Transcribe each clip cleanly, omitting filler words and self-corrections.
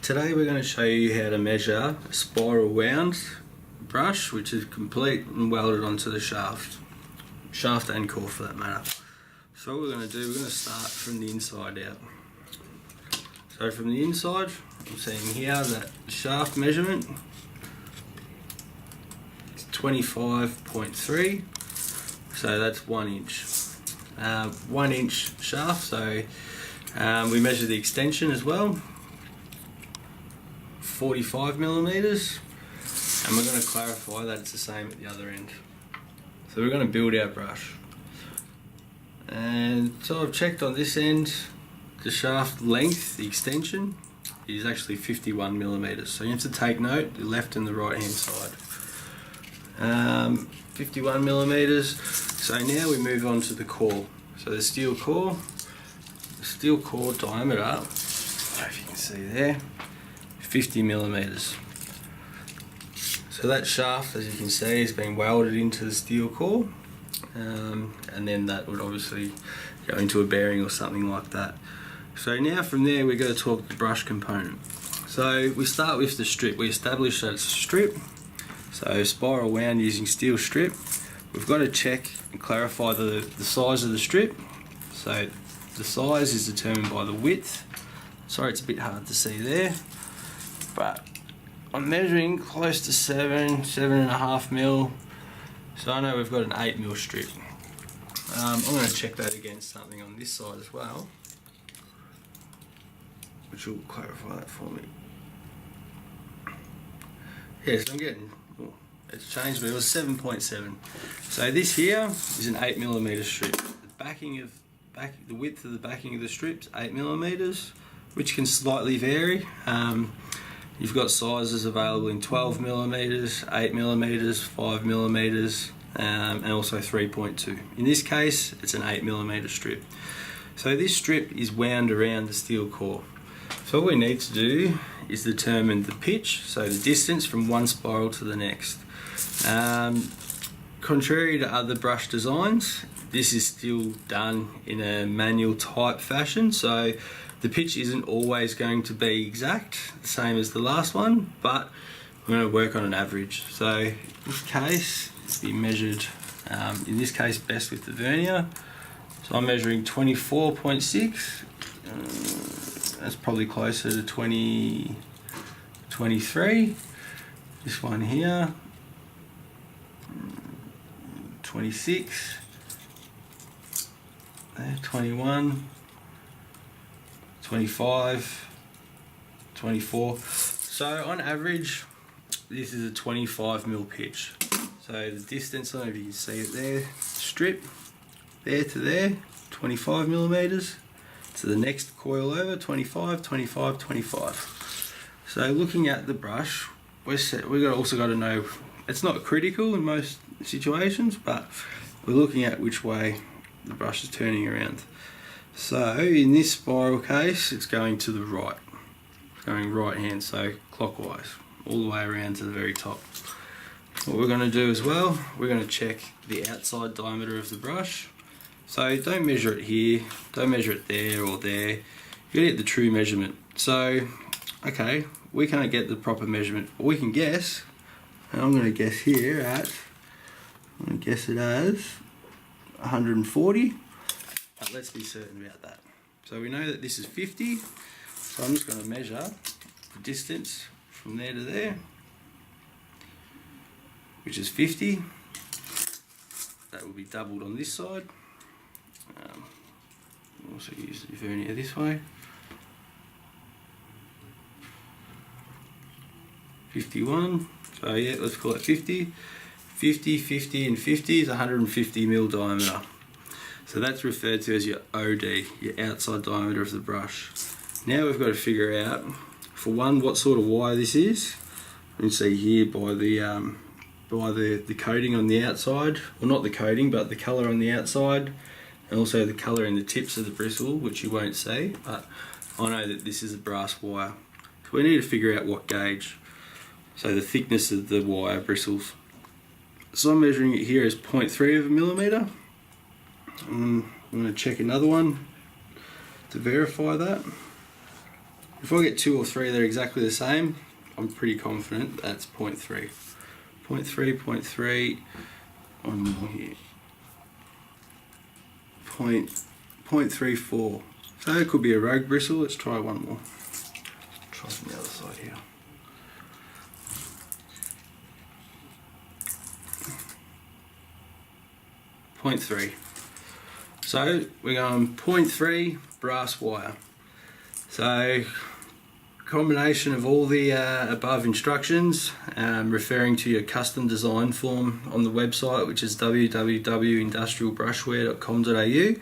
Today we're going to show you how to measure a spiral wound brush which is complete and welded onto the shaft and core for that matter. So what we're going to do, we're going to start from the inside out. So from the inside, I'm seeing here that shaft measurement is 25.3, so that's 1 inch. 1 inch shaft, so we measure the extension as well, 45 millimeters, and we're going to clarify that it's the same at the other end. So we're going to build our brush, and so I've checked on this end. The shaft length, the extension, is actually 51 millimeters. So you have to take note, the left and the right hand side. 51 millimeters. So now we move on to the core. So the steel core diameter, I don't know if you can see there, 50 millimeters. So that shaft, as you can see, has been welded into the steel core, and then that would obviously go into a bearing or something like that. So now from there we're going to talk the brush component. So we start with the strip. We establish that it's a strip, so spiral wound using steel strip. We've got to check and clarify the size of the strip. So the size is determined by the width. Sorry, it's a bit hard to see there, but I'm measuring close to 7.5 mil. So I know we've got an 8 mil strip. I'm going to check that against something on this side as well, which will clarify that for me. Yes, I'm getting, it's changed, but it was 7.7. So this here is an 8 millimeter strip. The width of the backing of the strip is 8 millimeters, which can slightly vary. You've got sizes available in 12 millimeters, 8 millimeters, 5 millimeters, and also 3.2. In this case, it's an 8 millimeter strip. So this strip is wound around the steel core. So all we need to do is determine the pitch, so the distance from one spiral to the next. Contrary to other brush designs, this is still done in a manual type fashion, so the pitch isn't always going to be exact, the same as the last one, but I'm going to work on an average. So in this case, it's been measured, in this case best with the vernier. So I'm measuring 24.6. That's probably closer to 23. This one here, 26. There, 21, 25, 24. So on average, this is a 25 mil pitch. So the distance, I don't know if you can see it there, strip, there to there, 25 millimeters. To the next coil over, 25, 25, 25. So looking at the brush, we've also got to know, it's not critical in most situations, but we're looking at which way the brush is turning around. So in this spiral case, it's going to the right, going right hand, so clockwise, all the way around to the very top. What we're going to do as well, we're going to check the outside diameter of the brush. So don't measure it here, don't measure it there or there. You gotta get the true measurement. So, okay, we can't get the proper measurement, but we can guess, and I'm gonna guess here at, I'm gonna guess it as 140, but let's be certain about that. So we know that this is 50, so I'm just gonna measure the distance from there to there, which is 50. That will be doubled on this side. Also use the vernier this way. 51. So yeah, let's call it 50. 50, 50, and 50 is 150 mil diameter. So that's referred to as your OD, your outside diameter of the brush. Now we've got to figure out, for one, what sort of wire this is. You can see here by the coating on the outside, well not the coating, but the colour on the outside, and also the colour in the tips of the bristle, which you won't see, but I know that this is a brass wire. So we need to figure out what gauge, so the thickness of the wire bristles. So I'm measuring it here as 0.3 of a millimetre. I'm going to check another one to verify that. If I get 2 or 3 that are exactly the same, I'm pretty confident that's 0.3. 0.3, 0.3, one more here. 0.34. So it could be a rogue bristle. Let's try one more. Try from the other side here. 0.3. So we're going 0.3 brass wire. So combination of all the above instructions, referring to your custom design form on the website, which is www.industrialbrushware.com.au,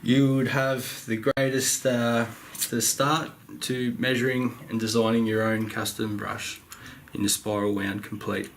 you would have the greatest the start to measuring and designing your own custom brush in the spiral wound complete.